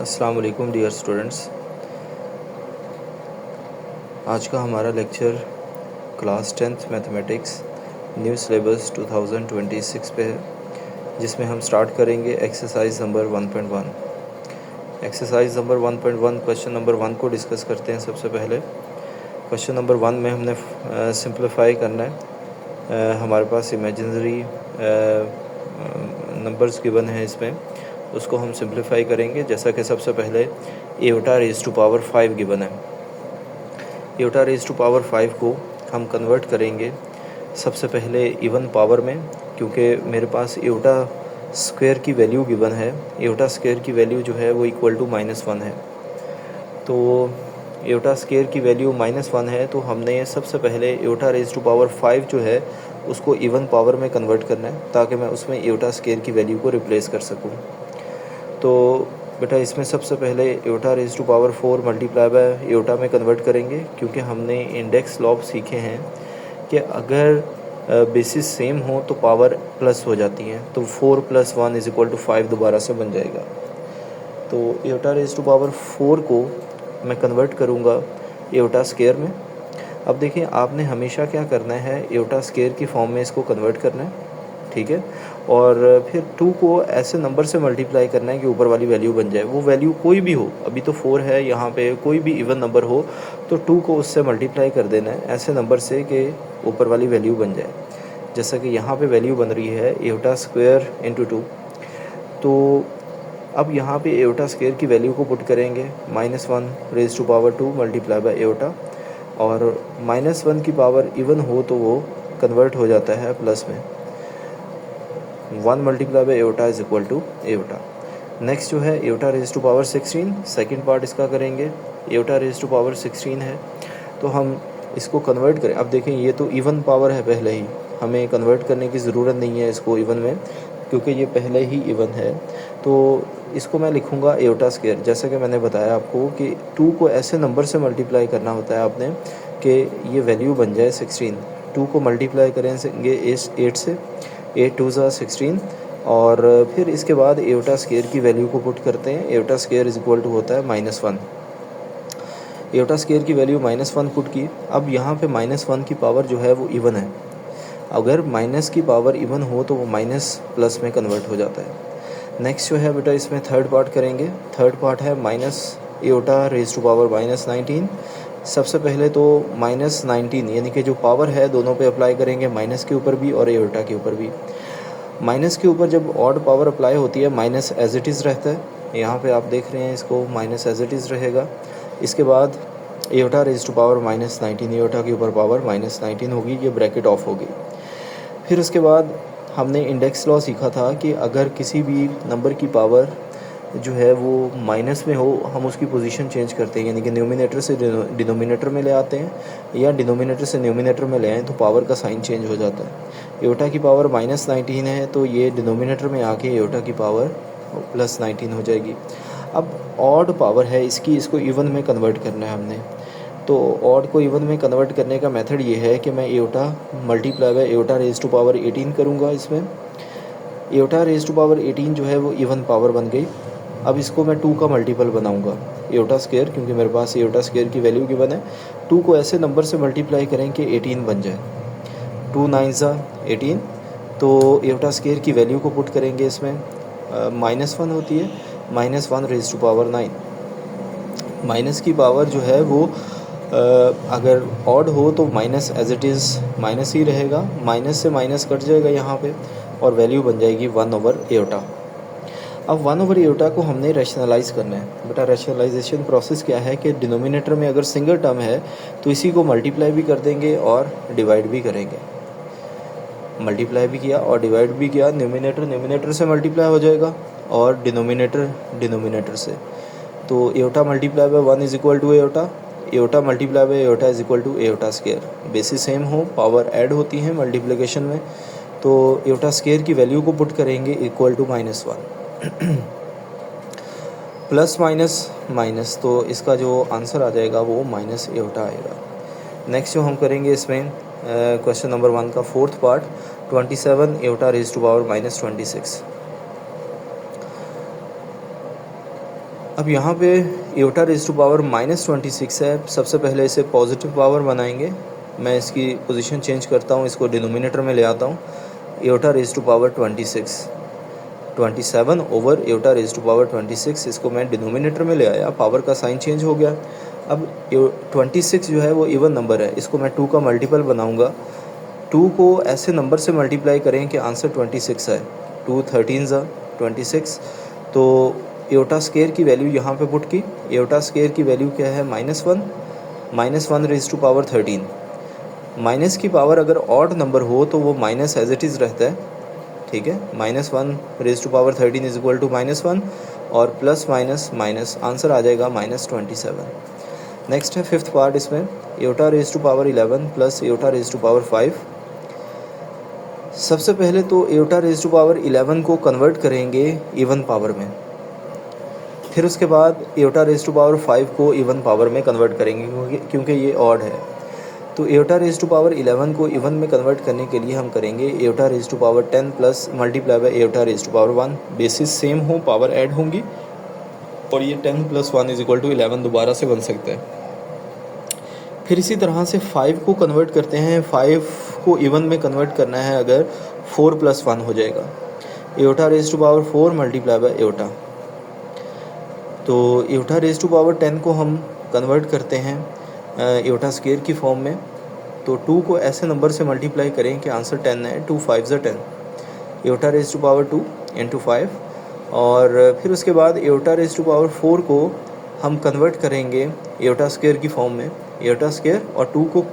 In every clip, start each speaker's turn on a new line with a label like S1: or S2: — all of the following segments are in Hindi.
S1: अस्सलाम वालेकुम डियर स्टूडेंट्स। आज का हमारा lecture class 10th mathematics new syllabus 2026 पे है, जिसमें हम स्टार्ट करेंगे exercise number 1.1। Exercise number 1.1 question number 1 को डिस्कस करते हैं। सबसे पहले क्वेश्चन नंबर 1 में हमने सिंप्लीफाई करना है। हमारे पास इमेजिनरी नंबर्स गिवन है, इसमें उसको हम सिंप्लीफाई करेंगे। जैसा कि सबसे पहले iota raise to power 5 given है। एटा रेज़ टू पावर 5 को हम कन्वर्ट करेंगे सबसे पहले इवन पावर में, क्योंकि मेरे पास एटा स्क्वायर की वैल्यू गिवन है। एटा स्क्वायर की वैल्यू जो है वो इक्वल टू -1 है। तो एटा स्क्वायर की वैल्यू -1 है, तो हमने सबसे पहले एटा रेज़ टू पावर 5 जो है उसको इवन पावर में कन्वर्ट करना है, ताकि मैं उसमें एटा स्क्वायर की वैल्यू को रिप्लेस कर सकूं। तो बेटा इसमें सबसे पहले iota raise to power 4 multiply by iota में कन्वर्ट करेंगे, क्योंकि हमने इंडेक्स लॉ सीखे हैं कि अगर बेसिस सेम हो तो पावर प्लस हो जाती हैं। तो 4 + 1 = 5 दोबारा से बन जाएगा। तो एटा रेज़ टू पावर 4 को मैं कन्वर्ट करूँगा एटा स्क्वायर में। अब देखिए, आपने हमेशा क्या करना है, एटा स्क्वायर की फॉर्म में इसको कन्वर्ट करना है, ठीक है। और फिर 2 को ऐसे नंबर से मल्टीप्लाई करना है कि ऊपर वाली वैल्यू बन जाए। वो वैल्यू कोई भी हो, अभी तो 4 है, यहाँ पे कोई भी इवन नंबर हो तो 2 को उससे मल्टीप्लाई कर देना है ऐसे नंबर से कि ऊपर वाली वैल्यू बन जाए। जैसा कि यहाँ पे वैल्यू बन रही है एटा स्क्वायर × 2। तो अब यहाँ पे एटा स्क्वायर की वैल्यू को पुट करेंगे, -1 raise to power 2 multiply by iota, और -1 की पावर इवन हो तो वो कन्वर्ट हो जाता है प्लस में। 1 multiply by Etah = Etah. Next जो है iota raise to power 16, second part इसका करेंगे। एटा रेज़ टू पावर 16 है, तो हम इसको कन्वर्ट करें। अब देखें, ये तो इवन पावर है पहले ही, हमें कन्वर्ट करने की ज़रूरत नहीं है इसको इवन में, क्योंकि ये पहले ही इवन है। तो इसको मैं लिखूँगा एटा स्क्वायर। जैसा कि मैंने बताया आपको कि 2 को ऐसे नंबर से मल्टीप्लाई करना होता है आपने कि ये वैल्यू बन जाए 16। 2 को मल्टीप्लाई करेंगे 8 से, 8 2 ज़ा 16, और फिर इसके बाद एटा स्क्वायर की वैल्यू को पुट करते हैं। एटा स्क्वायर = होता है -1। एटा स्क्वायर की वैल्यू -1 पुट की। अब यहाँ पे -1 की पावर जो है वो इवन है। अगर माइनस की पावर इवन हो तो वो माइनस प्लस में कन्वर्ट हो जाता है। नेक्स्ट जो है बेटा, इसमें थर्ड पार्ट करेंगे। थर्ड पार्ट है एटा रेज़ टू पावर -19। सबसे पहले तो -19 यानी कि जो पावर है दोनों पे अप्लाई करेंगे, माइनस के ऊपर भी और एटा के ऊपर भी। माइनस के ऊपर जब ऑड पावर अप्लाई होती है, माइनस एज इट इज़ रहता है। यहाँ पे आप देख रहे हैं, इसको माइनस एज इट इज़ रहेगा। इसके बाद एटा रेज़ टू पावर -19, एटा के ऊपर पावर -19 होगी, ये ब्रैकेट ऑफ होगी। फिर उसके बाद हमने इंडेक्स लॉ सीखा था कि अगर किसी भी नंबर की पावर जो है वो माइनस में हो, हम उसकी पोजीशन चेंज करते हैं, यानी कि न्यूमिनेटर से डिनोमिनेटर में ले आते हैं, या डिनोमिनेटर से न्यूमिनेटर में ले आएँ तो पावर का साइन चेंज हो जाता है। एटा की पावर -19 है, तो ये डिनोमिनेटर में आके एटा की पावर +19 हो जाएगी। अब ऑड पावर है इसकी, इसको इवन में कन्वर्ट करना है हमने। तो ऑड को इवन में कन्वर्ट करने का मेथड ये है कि मैं एटा multiply by Etah raise to power 18 करूँगा। इसमें एटा रेज़ टू पावर 18 जो है वो इवन पावर बन गई। अब इसको मैं 2 का मल्टीपल बनाऊँगा, एटा स्क्वायर, क्योंकि मेरे पास एटा स्क्वायर की वैल्यू गिवन है। 2 को ऐसे नंबर से मल्टीप्लाई करें कि 18 बन जाए। 2 9 ज़ा 18। तो एटा स्क्वायर की वैल्यू को पुट करेंगे इसमें। -1 होती है, -1 रेज़ टू पावर 9। माइनस की पावर जो है वो अगर ऑड हो तो minus as it is minus ही रहेगा, माइनस से माइनस कट जाएगा यहाँ पे, और वैल्यू बन जाएगी 1/एटा। अब 1/एटा को हमने रैशनलाइज़ करना है। बेटा रैशनलाइजेशन प्रोसेस क्या है कि डिनोमिनेटर में अगर सिंगल टर्म है तो इसी को मल्टीप्लाई भी कर देंगे और डिवाइड भी करेंगे। मल्टीप्लाई भी किया और डिवाइड भी किया, न्यूमिनेटर से मल्टीप्लाई हो जाएगा और डिनोमिनेटर से। तो एटा multiply by 1 = Etah, Etah multiply by Etah = Etah square. Basis same हो, पावर ऐड होती है मल्टीप्लिकेशन में, तो एटा स्क्वायर की वैल्यू को पुट करेंगे =-1 प्लस माइनस माइनस, तो इसका जो आंसर आ जाएगा वो -एटा आएगा। नेक्स्ट जो हम करेंगे इसमें क्वेश्चन नंबर 1 का fourth part, 27 Etah raise to power -26। अब यहाँ पे एयोटा रेज़ टू पावर -26 है। सबसे पहले इसे पॉजिटिव पावर बनाएंगे। मैं इसकी पोजीशन चेंज करता हूँ, इसको डिनोमिनेटर में ले आता हूँ। Iota raise to power 27 over iota raise to power 26, इसको मैं डिनोमिनेटर में ले आया, पावर का साइन चेंज हो गया। अब 26 जो है वो इवन नंबर है, इसको मैं 2 का मल्टीपल बनाऊँगा। 2 को ऐसे नंबर से मल्टीप्लाई करें कि आंसर 26 है। 2 13 26। तो एयोटा स्केयर की वैल्यू यहाँ पे पुट की। एयोटा स्केयर की वैल्यू क्या है? -1 रेज़ टू पावर 13। माइनस की पावर अगर ऑड नंबर हो तो वो माइनस एज इट इज़ रहता है, ठीक है। -1 raise to power 13 is equal to -1 और प्लस माइनस माइनस, आंसर आ जाएगा -27। नेक्स्ट है फिफ्थ पार्ट। इसमें iota raise to power 11 plus iota raise to power 5। सबसे पहले तो एयोटा रेज़ टू पावर 11 को कन्वर्ट करेंगे इवन पावर में, फिर उसके बाद एयोटा रेज़ टू पावर 5 को इवन पावर में कन्वर्ट करेंगे क्योंकि ये ऑड है। तो एयोटा रेज़ टू पावर 11 को इवन में कन्वर्ट करने के लिए हम करेंगे iota raise to power 10 plus multiply by iota raise to power 1। Basis same हो, पावर ऐड होंगी और ये 10 + 1 = 11 दोबारा से बन सकता है। फिर इसी तरह से 5 को कन्वर्ट करते हैं। 5 को इवन में कन्वर्ट करना है अगर 4 + 1 हो जाएगा। Iota raise to power 4 multiply by iota. तो एयोटा रेज़ टू पावर 10 को हम कन्वर्ट करते हैं एयोटा स्केयर की फॉर्म में। तो 2 को ऐसे नंबर से मल्टीप्लाई करें कि आंसर 10 है। 2 5 = 10। Iota raise to power 2 × 5। और फिर उसके बाद एयोटा रेज़ टू पावर 4 को हम कन्वर्ट करेंगे एयोटा स्केयर की फॉर्म में। एयोटा स्केयर और 2 को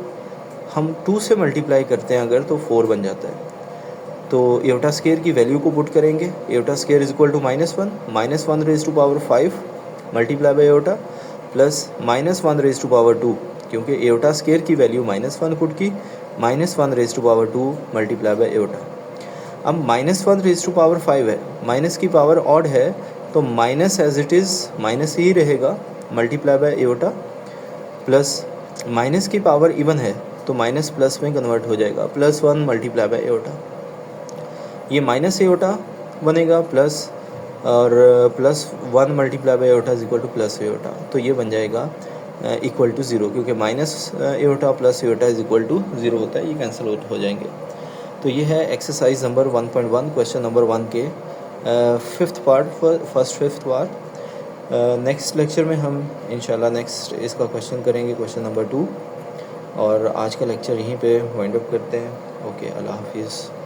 S1: हम 2 से मल्टीप्लाई करते हैं अगर, तो 4 बन जाता है। तो एयोटा स्केयर की वैल्यू को पुट करेंगे। Iota square is equal to -1 raise to power 5 multiply by iota plus -1 raise to power 2, क्योंकि एयोटा स्केयर की वैल्यू -1 पुट की, -1 raise to power 2 multiply by iota. अब -1 रेज़ टू पावर 5 है, माइनस की पावर ऑड है तो minus as it is minus ही रहेगा, multiply by iota, plus minus की पावर इवन है तो माइनस प्लस में कन्वर्ट हो जाएगा, +1 मल्टीप्लाई बाय एयोटा। ये माइनस एयोटा बनेगा प्लस और +1 multiply by iota is equal to plus iota. तो ये बन जाएगा इक्वल टू 0, क्योंकि minus iota plus iota is equal to 0 होता है, ये कैंसिल आउट हो जाएंगे। तो ये है एक्सरसाइज नंबर 1.1 क्वेश्चन नंबर 1 के फिफ्थ पार्ट। नेक्स्ट लेक्चर में हम इंशाल्लाह नेक्स्ट इसका क्वेश्चन करेंगे, क्वेश्चन नंबर 2। और आज का लेक्चर यहीं पे वाइंड अप करते हैं। ओके, अल्लाह हाफिज़।